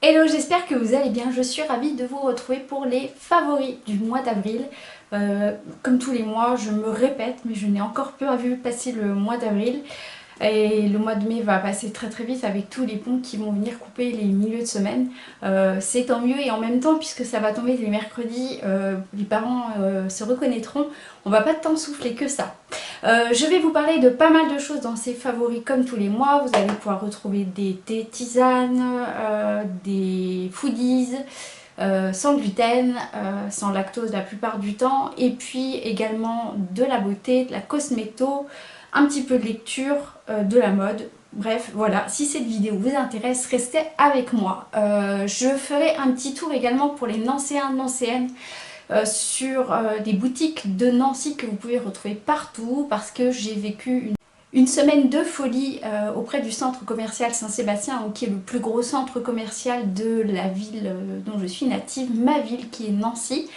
Hello, j'espère que vous allez bien. Je suis ravie de vous retrouver pour les favoris du mois d'avril. Comme tous les mois, je me répète, mais je n'ai encore pas vu passer le mois d'avril. Et le mois de mai va passer très très vite avec tous les ponts qui vont venir couper les milieux de semaine. C'est tant mieux et en même temps, puisque ça va tomber les mercredis, les parents se reconnaîtront. On va pas tant souffler que ça. Je vais vous parler de pas mal de choses dans ces favoris comme tous les mois. Vous allez pouvoir retrouver des thés tisanes, des foodies, sans gluten, sans lactose la plupart du temps. Et puis également de la beauté, de la cosméto, un petit peu de lecture, de la mode. Bref, voilà, si cette vidéo vous intéresse, restez avec moi. Je ferai un petit tour également pour les Nancéens, Nancéennes, sur des boutiques de Nancy que vous pouvez retrouver partout parce que j'ai vécu une semaine de folie auprès du centre commercial Saint-Sébastien, qui est le plus gros centre commercial de la ville dont je suis native, ma ville qui est Nancy,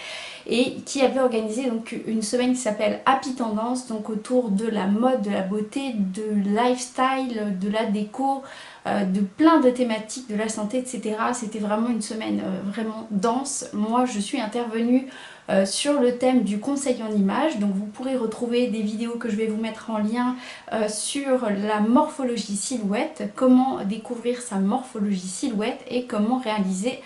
et qui avait organisé donc une semaine qui s'appelle Happy Tendance, donc autour de la mode, de la beauté, de lifestyle, de la déco, de plein de thématiques, de la santé, etc. C'était vraiment une semaine vraiment dense. Moi, je suis intervenue sur le thème du conseil en images, donc vous pourrez retrouver des vidéos que je vais vous mettre en lien sur la morphologie silhouette, comment découvrir sa morphologie silhouette et comment réaliser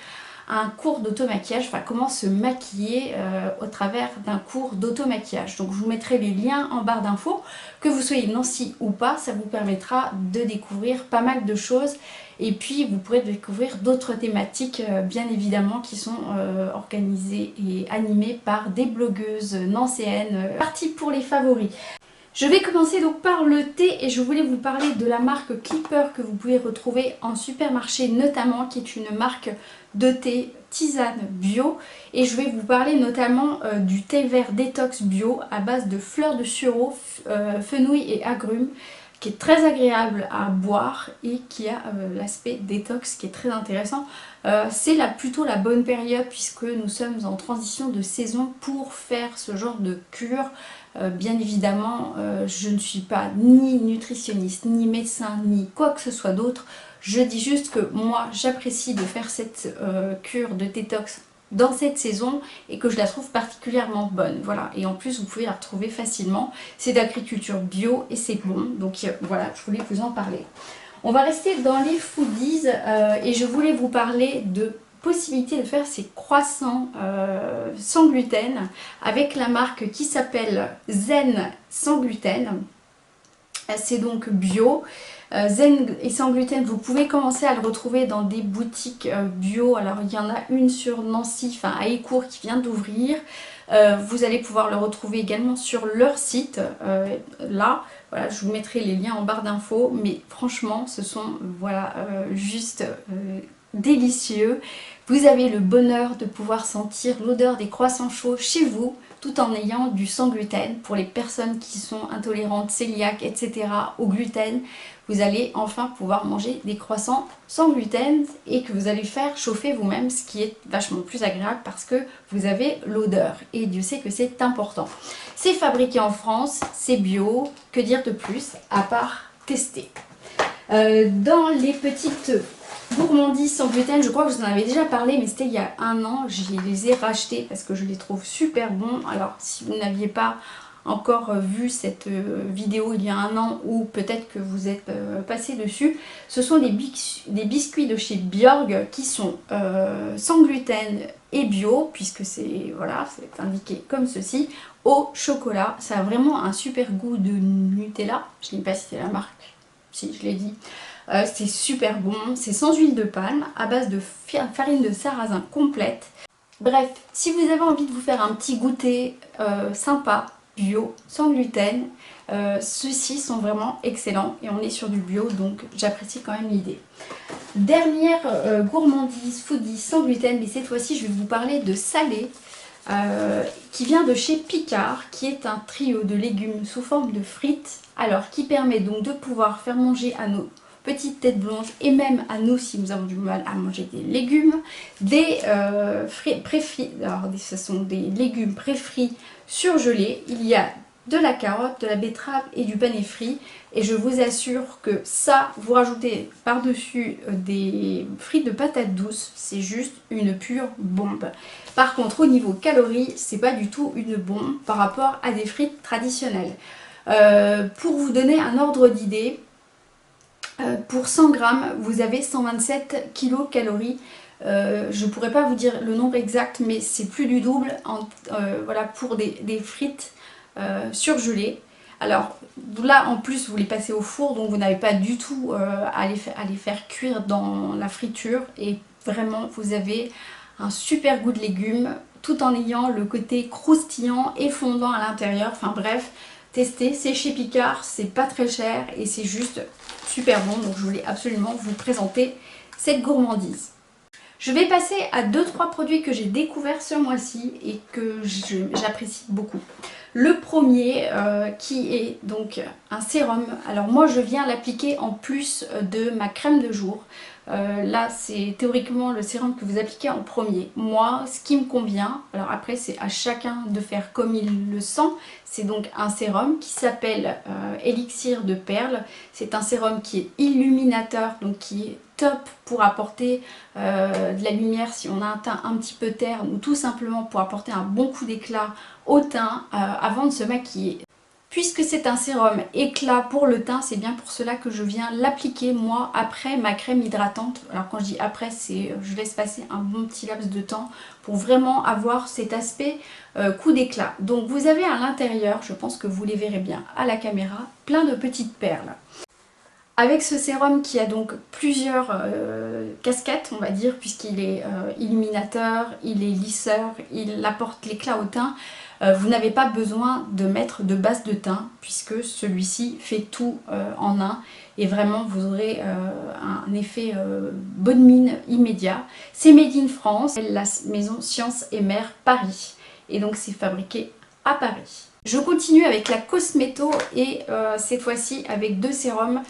un cours d'automaquillage, enfin comment se maquiller au travers d'un cours d'automaquillage. Donc je vous mettrai les liens en barre d'infos, que vous soyez Nancy ou pas, ça vous permettra de découvrir pas mal de choses. Et puis vous pourrez découvrir d'autres thématiques bien évidemment qui sont organisées et animées par des blogueuses nancéennes. Parti pour les favoris. Je vais commencer donc par le thé et je voulais vous parler de la marque Clipper que vous pouvez retrouver en supermarché notamment, qui est une marque de thé tisane bio, et je vais vous parler notamment du thé vert détox bio à base de fleurs de sureau, fenouil et agrumes, qui est très agréable à boire et qui a l'aspect détox qui est très intéressant. C'est plutôt la bonne période puisque nous sommes en transition de saison pour faire ce genre de cure. Bien évidemment, je ne suis pas ni nutritionniste, ni médecin, ni quoi que ce soit d'autre. Je dis juste que moi, j'apprécie de faire cette cure de détox dans cette saison et que je la trouve particulièrement bonne. Voilà, et en plus, vous pouvez la retrouver facilement. C'est d'agriculture bio et c'est bon. Donc voilà, je voulais vous en parler. On va rester dans les foodies et je voulais vous parler de possibilité de faire ces croissants sans gluten avec la marque qui s'appelle Zen sans gluten. C'est donc bio. Zen et sans gluten, vous pouvez commencer à le retrouver dans des boutiques bio. Alors il y en a une sur Nancy, enfin à Écourt, qui vient d'ouvrir. Vous allez pouvoir le retrouver également sur leur site. Là, voilà, je vous mettrai les liens en barre d'infos. Mais franchement, ce sont voilà, juste délicieux. Vous avez le bonheur de pouvoir sentir l'odeur des croissants chauds chez vous, tout en ayant du sans gluten. Pour les personnes qui sont intolérantes, cœliaques, etc. au gluten, vous allez enfin pouvoir manger des croissants sans gluten et que vous allez faire chauffer vous-même, ce qui est vachement plus agréable parce que vous avez l'odeur. Et Dieu sait que c'est important. C'est fabriqué en France, c'est bio, que dire de plus à part tester. Dans les petites gourmandises sans gluten, je crois que je vous en avais déjà parlé, mais c'était il y a un an. Je les ai rachetés parce que je les trouve super bons. Alors si vous n'aviez pas encore vu cette vidéo il y a un an, ou peut-être que vous êtes passé dessus, ce sont des biscuits de chez Björg qui sont sans gluten et bio, puisque c'est voilà, c'est indiqué comme ceci, au chocolat. Ça a vraiment un super goût de Nutella. Je ne sais pas si c'est la marque, si je l'ai dit. C'est super bon, c'est sans huile de palme, à base de farine de sarrasin complète. Bref, si vous avez envie de vous faire un petit goûter sympa, bio, sans gluten, ceux-ci sont vraiment excellents et on est sur du bio, donc j'apprécie quand même l'idée. Dernière gourmandise, foodie sans gluten, mais cette fois-ci je vais vous parler de salé, qui vient de chez Picard, qui est un trio de légumes sous forme de frites, alors qui permet donc de pouvoir faire manger à nos petites têtes blanches et même à nous si nous avons du mal à manger des légumes, des ce sont des légumes pré-frits surgelés. Il y a de la carotte, de la betterave et du panais frit. Et je vous assure que ça, vous rajoutez par-dessus des frites de patates douces, c'est juste une pure bombe. Par contre, au niveau calories, c'est pas du tout une bombe par rapport à des frites traditionnelles. Pour vous donner un ordre d'idée, pour 100 grammes, vous avez 127 kilocalories. Je ne pourrais pas vous dire le nombre exact, mais c'est plus du double voilà, pour des frites surgelées. Alors là, en plus, vous les passez au four, donc vous n'avez pas du tout à les faire cuire dans la friture. Et vraiment, vous avez un super goût de légumes, tout en ayant le côté croustillant et fondant à l'intérieur. Enfin bref, testez, c'est chez Picard, c'est pas très cher et c'est juste super bon. Donc je voulais absolument vous présenter cette gourmandise. Je vais passer à 2-3 produits que j'ai découverts ce mois-ci et que j'apprécie beaucoup. Le premier qui est donc un sérum. Alors moi je viens l'appliquer en plus de ma crème de jour. Là c'est théoriquement le sérum que vous appliquez en premier. Moi ce qui me convient, alors après c'est à chacun de faire comme il le sent. C'est donc un sérum qui s'appelle Élixir de perles. C'est un sérum qui est illuminateur, donc qui est top pour apporter de la lumière si on a un teint un petit peu terne ou tout simplement pour apporter un bon coup d'éclat au teint avant de se maquiller. Puisque c'est un sérum éclat pour le teint, c'est bien pour cela que je viens l'appliquer moi après ma crème hydratante. Alors quand je dis après, c'est je laisse passer un bon petit laps de temps pour vraiment avoir cet aspect coup d'éclat. Donc vous avez à l'intérieur, je pense que vous les verrez bien à la caméra, plein de petites perles. Avec ce sérum qui a donc plusieurs casquettes, on va dire, puisqu'il est illuminateur, il est lisseur, il apporte l'éclat au teint, vous n'avez pas besoin de mettre de base de teint, puisque celui-ci fait tout en un, et vraiment vous aurez un effet bonne mine immédiat. C'est made in France, la maison Science et Mère Paris, et donc c'est fabriqué à Paris. Je continue avec la Cosmeto, et cette fois-ci avec 2 sérums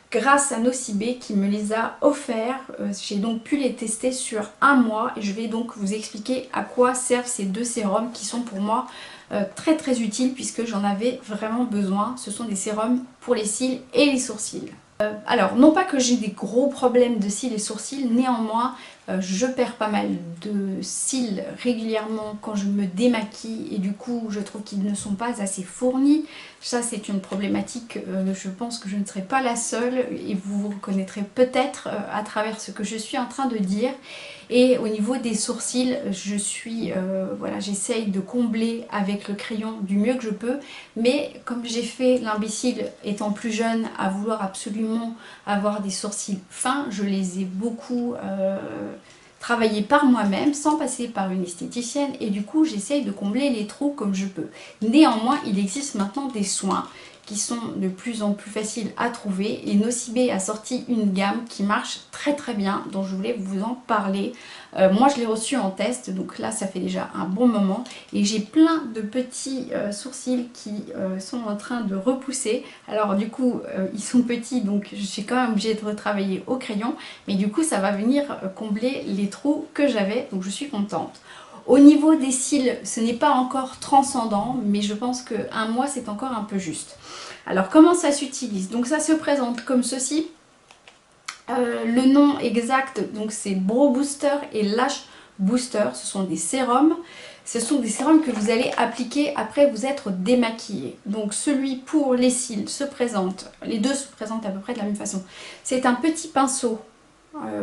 grâce à Nocibé qui me les a offerts. J'ai donc pu les tester sur un mois et je vais donc vous expliquer à quoi servent ces 2 sérums qui sont pour moi très utiles puisque j'en avais vraiment besoin. Ce sont des sérums pour les cils et les sourcils. Alors, non pas que j'ai des gros problèmes de cils et sourcils, néanmoins, je perds pas mal de cils régulièrement quand je me démaquille et du coup, je trouve qu'ils ne sont pas assez fournis. Ça, c'est une problématique, je pense que je ne serai pas la seule et vous vous reconnaîtrez peut-être à travers ce que je suis en train de dire. Et au niveau des sourcils, voilà, j'essaye de combler avec le crayon du mieux que je peux. Mais comme j'ai fait l'imbécile étant plus jeune à vouloir absolument avoir des sourcils fins, je les ai beaucoup travaillés par moi-même sans passer par une esthéticienne. Et du coup, j'essaye de combler les trous comme je peux. Néanmoins, il existe maintenant des soins qui sont de plus en plus faciles à trouver et Nocibé a sorti une gamme qui marche très bien, dont je voulais vous en parler. Moi je l'ai reçu en test, donc là ça fait déjà un bon moment et j'ai plein de petits sourcils qui sont en train de repousser. Alors du coup ils sont petits, donc je suis quand même obligée de retravailler au crayon, mais du coup ça va venir combler les trous que j'avais, donc je suis contente. Au niveau des cils, ce n'est pas encore transcendant, mais je pense qu'un mois c'est encore un peu juste. Alors comment ça s'utilise? Donc ça se présente comme ceci. Le nom exact, donc c'est Brow Booster et Lash Booster. Ce sont des sérums. Ce sont des sérums que vous allez appliquer après vous être démaquillé. Donc celui pour les cils se présente, les deux se présentent à peu près de la même façon. C'est un petit pinceau.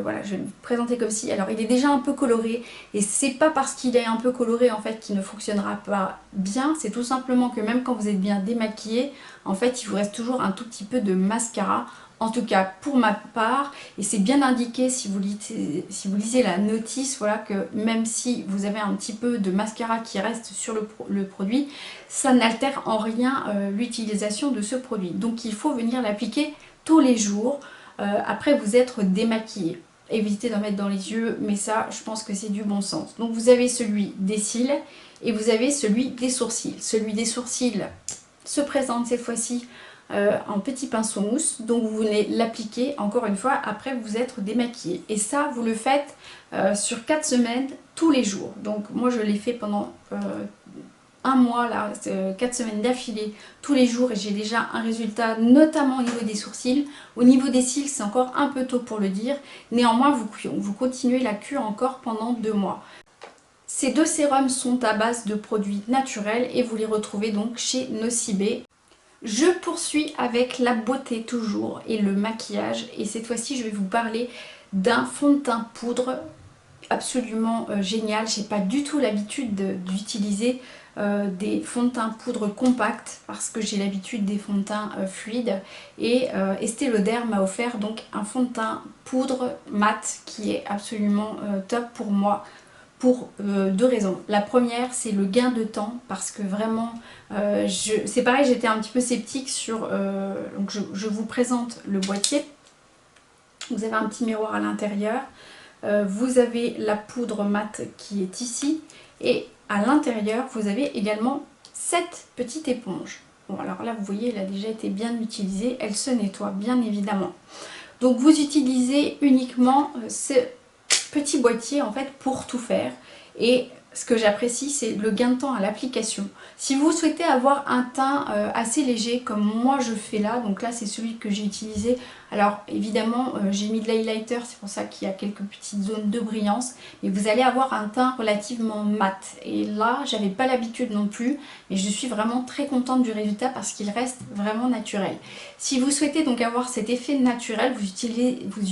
Voilà, je vais vous présenter comme ci. Alors il est déjà un peu coloré et c'est pas parce qu'il est un peu coloré en fait qu'il ne fonctionnera pas bien, c'est tout simplement que même quand vous êtes bien démaquillé, en fait il vous reste toujours un tout petit peu de mascara, en tout cas pour ma part, et c'est bien indiqué si vous lisez la notice, voilà, que même si vous avez un petit peu de mascara qui reste sur le produit, ça n'altère en rien l'utilisation de ce produit. Donc il faut venir l'appliquer tous les jours. Après vous être démaquillé. Évitez d'en mettre dans les yeux, mais ça je pense que c'est du bon sens. Donc vous avez celui des cils et vous avez celui des sourcils. Celui des sourcils se présente cette fois-ci en petit pinceau mousse, donc vous venez l'appliquer encore une fois après vous être démaquillé. Et ça vous le faites sur 4 semaines tous les jours. Donc moi je l'ai fait pendant un mois, là, 4 semaines d'affilée, tous les jours, et j'ai déjà un résultat, notamment au niveau des sourcils. Au niveau des cils, c'est encore un peu tôt pour le dire. Néanmoins, vous continuez la cure encore pendant 2 mois. Ces 2 sérums sont à base de produits naturels et vous les retrouvez donc chez Nocibé. Je poursuis avec la beauté toujours et le maquillage, et cette fois-ci je vais vous parler d'un fond de teint poudre absolument génial. J'ai pas du tout l'habitude d'utiliser des fonds de teint poudre compacts parce que j'ai l'habitude des fonds de teint fluides, et Estée Lauder m'a offert donc un fond de teint poudre mat qui est absolument top pour moi. Pour 2 raisons. La première, c'est le gain de temps, parce que vraiment, c'est pareil, j'étais un petit peu sceptique sur... donc je vous présente le boîtier. Vous avez un petit miroir à l'intérieur. Vous avez la poudre mat qui est ici. Et à l'intérieur, vous avez également cette petite éponge. Bon, alors là, vous voyez, elle a déjà été bien utilisée. Elle se nettoie, bien évidemment. Donc, vous utilisez uniquement ce petit boîtier en fait pour tout faire, et ce que j'apprécie, c'est le gain de temps à l'application. Si vous souhaitez avoir un teint assez léger comme moi je fais là, donc là c'est celui que j'ai utilisé. Alors évidemment j'ai mis de l'highlighter, c'est pour ça qu'il y a quelques petites zones de brillance, mais vous allez avoir un teint relativement mat. Et là j'avais pas l'habitude non plus, mais je suis vraiment très contente du résultat parce qu'il reste vraiment naturel. Si vous souhaitez donc avoir cet effet naturel, vous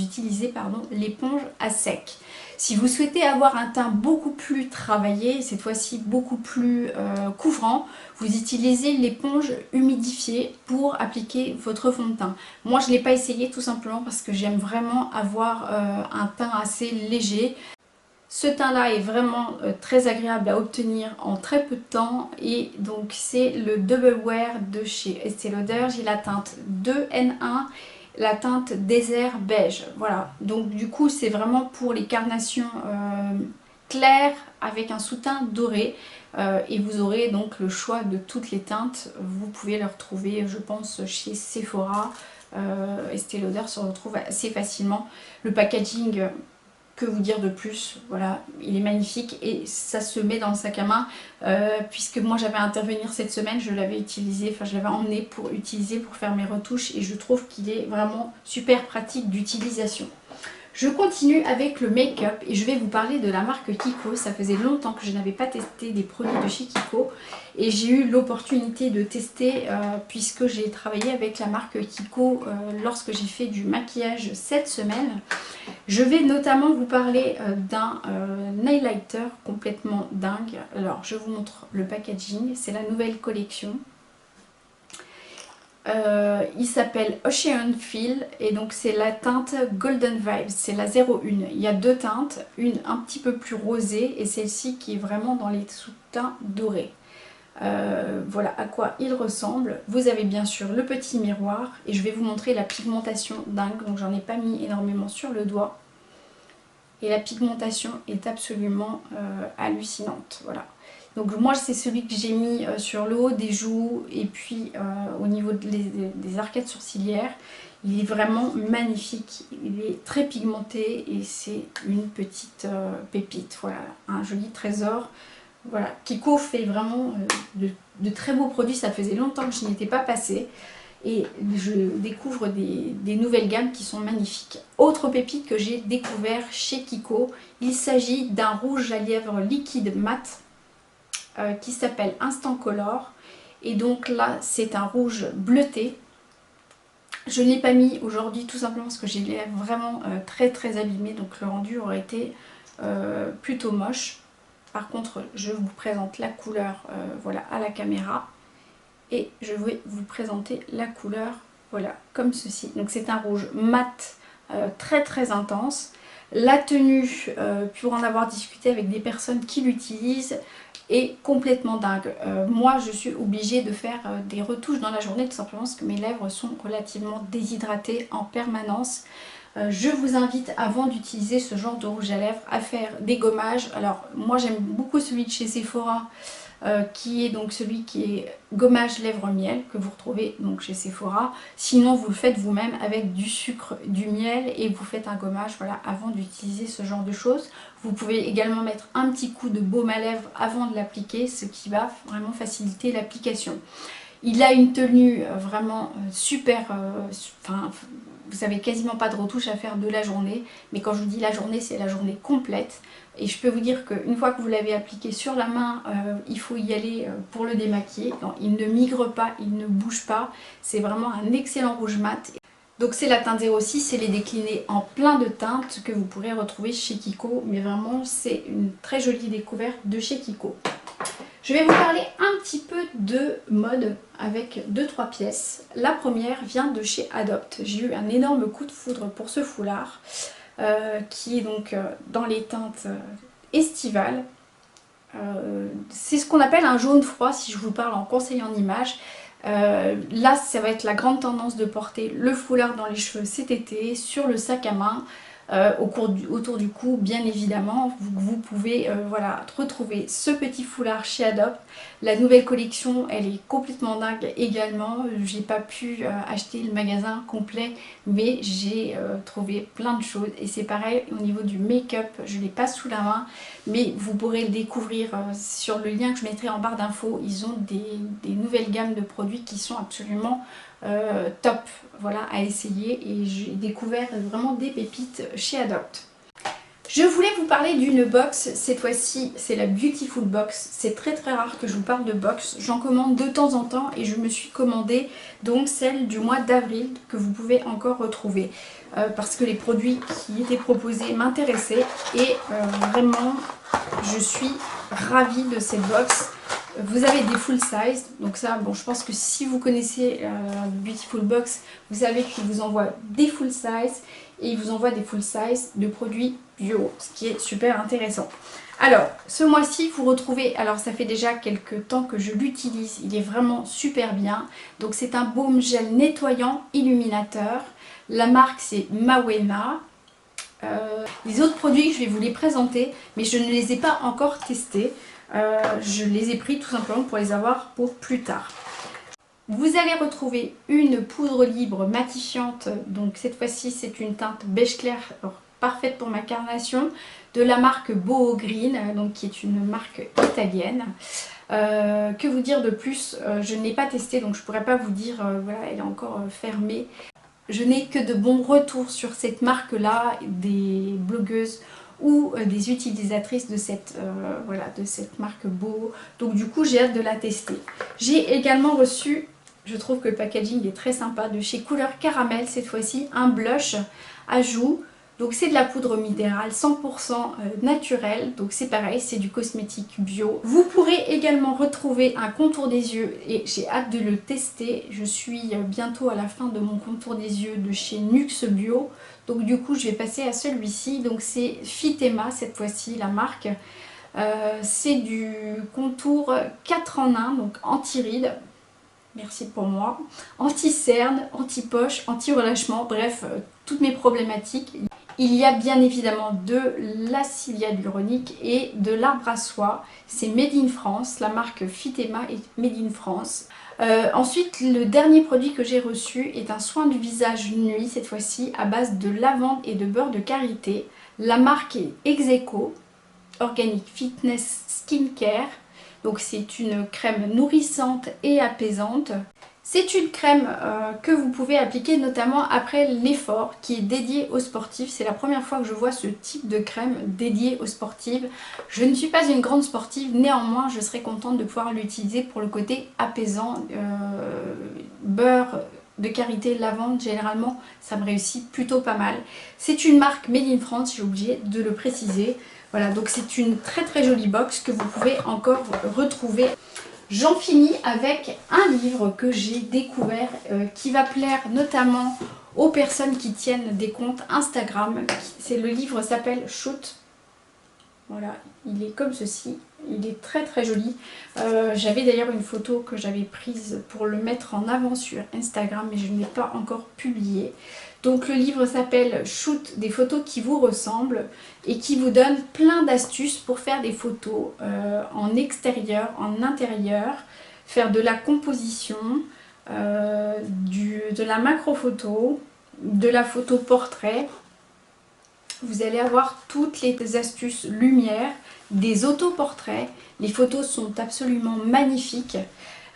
utilisez l'éponge à sec. Si vous souhaitez avoir un teint beaucoup plus travaillé, cette fois-ci beaucoup plus couvrant, vous utilisez l'éponge humidifiée pour appliquer votre fond de teint. Moi je ne l'ai pas essayé tout simplement parce que j'aime vraiment avoir un teint assez léger. Ce teint-là est vraiment très agréable à obtenir en très peu de temps, et donc c'est le Double Wear de chez Estée Lauder. J'ai la teinte 2N1, la teinte désert beige. Voilà, donc du coup c'est vraiment pour les carnations claires avec un sous-teint doré. Et vous aurez donc le choix de toutes les teintes. Vous pouvez le retrouver, je pense, chez Sephora. Estée Lauder se retrouve assez facilement. Le packaging, que vous dire de plus, voilà, il est magnifique et ça se met dans le sac à main, puisque moi j'avais à intervenir cette semaine, je l'avais utilisé, enfin je l'avais emmené pour utiliser, pour faire mes retouches, et je trouve qu'il est vraiment super pratique d'utilisation. Je continue avec le make-up et je vais vous parler de la marque Kiko. Ça faisait longtemps que je n'avais pas testé des produits de chez Kiko et j'ai eu l'opportunité de tester puisque j'ai travaillé avec la marque Kiko lorsque j'ai fait du maquillage cette semaine. Je vais notamment vous parler d'un highlighter complètement dingue. Alors je vous montre le packaging, c'est la nouvelle collection. Il s'appelle Ocean Feel et donc c'est la teinte Golden Vibes, c'est la 01. Il y a 2 teintes, une un petit peu plus rosée et celle-ci qui est vraiment dans les sous-teints dorés. Voilà à quoi il ressemble. Vous avez bien sûr le petit miroir et je vais vous montrer la pigmentation dingue, donc j'en ai pas mis énormément sur le doigt. Et la pigmentation est absolument hallucinante, voilà. Donc moi c'est celui que j'ai mis sur le haut des joues et puis au niveau des arcades sourcilières. Il est vraiment magnifique, il est très pigmenté et c'est une petite pépite, voilà, un joli trésor. Voilà, Kiko fait vraiment de très beaux produits, ça faisait longtemps que je n'y étais pas passée. Et je découvre des nouvelles gammes qui sont magnifiques. Autre pépite que j'ai découvert chez Kiko, il s'agit d'un rouge à lèvres liquide mat qui s'appelle Instant Color. Et donc là, c'est un rouge bleuté. Je ne l'ai pas mis aujourd'hui tout simplement parce que j'ai les lèvres vraiment très abîmées. Donc le rendu aurait été plutôt moche. Par contre, je vous présente la couleur voilà, à la caméra. Et je vais vous présenter la couleur, voilà, comme ceci. Donc c'est un rouge mat très intense. La tenue, pour en avoir discuté avec des personnes qui l'utilisent, est complètement dingue. Moi je suis obligée de faire des retouches dans la journée tout simplement parce que mes lèvres sont relativement déshydratées en permanence. Je vous invite avant d'utiliser ce genre de rouge à lèvres à faire des gommages. Alors moi j'aime beaucoup celui de chez Sephora. qui est donc celui qui est gommage lèvres miel, que vous retrouvez donc chez Sephora. Sinon vous le faites vous-même avec du sucre, du miel, et vous faites un gommage, voilà, avant d'utiliser ce genre de choses. Vous pouvez également mettre un petit coup de baume à lèvres avant de l'appliquer, ce qui va vraiment faciliter l'application. Il a une tenue vraiment super, vous n'avez quasiment pas de retouche à faire de la journée, mais quand je vous dis la journée, c'est la journée complète. Et je peux vous dire qu'une fois que vous l'avez appliqué sur la main, il faut y aller pour le démaquiller. Non, il ne migre pas, il ne bouge pas, c'est vraiment un excellent rouge mat. Donc c'est la teinte 06, elle est déclinée en plein de teintes que vous pourrez retrouver chez Kiko, mais vraiment c'est une très jolie découverte de chez Kiko. Je vais vous parler un petit peu de mode avec 2-3 pièces. La première vient de chez Adopt. J'ai eu un énorme coup de foudre pour ce foulard qui est donc dans les teintes estivales. C'est ce qu'on appelle un jaune froid si je vous parle en conseil en image. Là ça va être la grande tendance de porter le foulard dans les cheveux cet été, sur le sac à main. Autour du cou, bien évidemment, vous pouvez voilà, retrouver ce petit foulard chez Adopt. La nouvelle collection, elle est complètement dingue également. J'ai pas pu acheter le magasin complet, mais j'ai trouvé plein de choses. Et c'est pareil au niveau du make-up, je l'ai pas sous la main, mais vous pourrez le découvrir sur le lien que je mettrai en barre d'infos. Ils ont des nouvelles gammes de produits qui sont absolument top, voilà, à essayer, et j'ai découvert vraiment des pépites chez Adopt. Je voulais vous parler d'une box, cette fois-ci c'est la Beautiful Box. C'est très rare que je vous parle de box, j'en commande de temps en temps et je me suis commandé donc celle du mois d'avril que vous pouvez encore retrouver parce que les produits qui étaient proposés m'intéressaient et vraiment je suis ravie de cette box. Vous avez des full size, donc ça, bon, je pense que si vous connaissez Beautiful Box, vous savez qu'il vous envoie des full size et il vous envoie des full size de produits bio, ce qui est super intéressant. Alors, ce mois-ci, vous retrouvez, alors ça fait déjà quelques temps que je l'utilise, il est vraiment super bien. Donc c'est un baume gel nettoyant illuminateur. La marque c'est Mawena. Les autres produits, je vais vous les présenter, mais je ne les ai pas encore testés. Je les ai pris tout simplement pour les avoir pour plus tard. Vous allez retrouver une poudre libre matifiante, donc cette fois-ci c'est une teinte beige clair, parfaite pour ma carnation, de la marque Boho Green, donc qui est une marque italienne. Que vous dire de plus, je ne l'ai pas testé donc je ne pourrais pas vous dire, voilà, elle est encore fermée. Je n'ai que de bons retours sur cette marque-là, des blogueuses ou des utilisatrices de cette, voilà, de cette marque Boho. Donc du coup j'ai hâte de la tester. J'ai également reçu, je trouve que le packaging est très sympa, de chez Couleur Caramel cette fois-ci, un blush à joues. Donc c'est de la poudre minérale 100% naturelle, donc c'est pareil, c'est du cosmétique bio. Vous pourrez également retrouver un contour des yeux et j'ai hâte de le tester. Je suis bientôt à la fin de mon contour des yeux de chez Nuxe Bio. Donc du coup je vais passer à celui-ci, donc c'est Fitema cette fois-ci la marque. C'est du contour 4 en 1, donc anti-rides. Merci pour moi. Anti-cerne, anti-poche, anti-relâchement, bref, toutes mes problématiques. Il y a bien évidemment de l'acide hyaluronique et de l'arbre à soie. C'est Made in France, la marque Fitema est Made in France. Ensuite, le dernier produit que j'ai reçu est un soin du visage nuit, cette fois-ci à base de lavande et de beurre de karité. La marque est Execo, Organic Fitness Skincare. Donc c'est une crème nourrissante et apaisante. C'est une crème que vous pouvez appliquer notamment après l'effort, qui est dédiée aux sportifs. C'est la première fois que je vois ce type de crème dédiée aux sportives. Je ne suis pas une grande sportive, néanmoins je serais contente de pouvoir l'utiliser pour le côté apaisant. Beurre de karité, lavande, généralement ça me réussit plutôt pas mal. C'est une marque Made in France, j'ai oublié de le préciser. Voilà, donc c'est une très jolie box que vous pouvez encore retrouver. J'en finis avec un livre que j'ai découvert qui va plaire notamment aux personnes qui tiennent des comptes Instagram. Le livre s'appelle Shoot. Voilà, il est comme ceci. Il est très joli. J'avais d'ailleurs une photo que j'avais prise pour le mettre en avant sur Instagram, mais je ne l'ai pas encore publié. Donc le livre s'appelle Shoot des photos qui vous ressemblent et qui vous donne plein d'astuces pour faire des photos en extérieur, en intérieur, faire de la composition, de la macro photo, de la photo portrait. Vous allez avoir toutes les astuces lumière, des autoportraits. Les photos sont absolument magnifiques.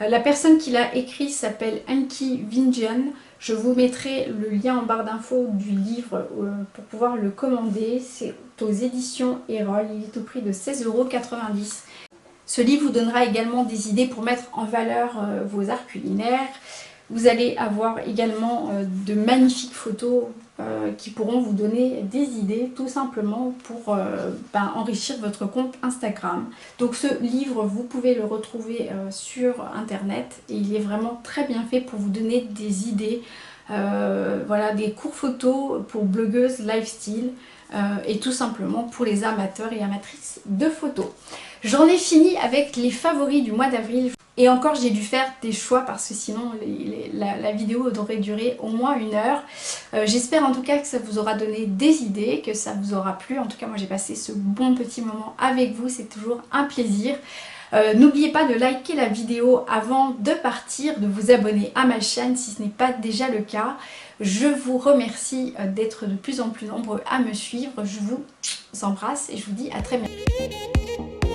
La personne qui l'a écrit s'appelle Anki Vinjan. Je vous mettrai le lien en barre d'infos du livre pour pouvoir le commander. C'est aux éditions Erol. Il est au prix de 16,90 €. Ce livre vous donnera également des idées pour mettre en valeur vos arts culinaires. Vous allez avoir également de magnifiques photos qui pourront vous donner des idées tout simplement pour enrichir votre compte Instagram. Donc ce livre, vous pouvez le retrouver sur internet et il est vraiment très bien fait pour vous donner des idées, voilà, des cours photos pour blogueuses lifestyle et tout simplement pour les amateurs et amatrices de photos. J'en ai fini avec les favoris du mois d'avril. Et encore, j'ai dû faire des choix parce que sinon la vidéo aurait duré au moins 1 heure. J'espère en tout cas que ça vous aura donné des idées, que ça vous aura plu. En tout cas, moi j'ai passé ce bon petit moment avec vous, c'est toujours un plaisir. N'oubliez pas de liker la vidéo avant de partir, de vous abonner à ma chaîne si ce n'est pas déjà le cas. Je vous remercie d'être de plus en plus nombreux à me suivre. Je vous embrasse et je vous dis à très bientôt.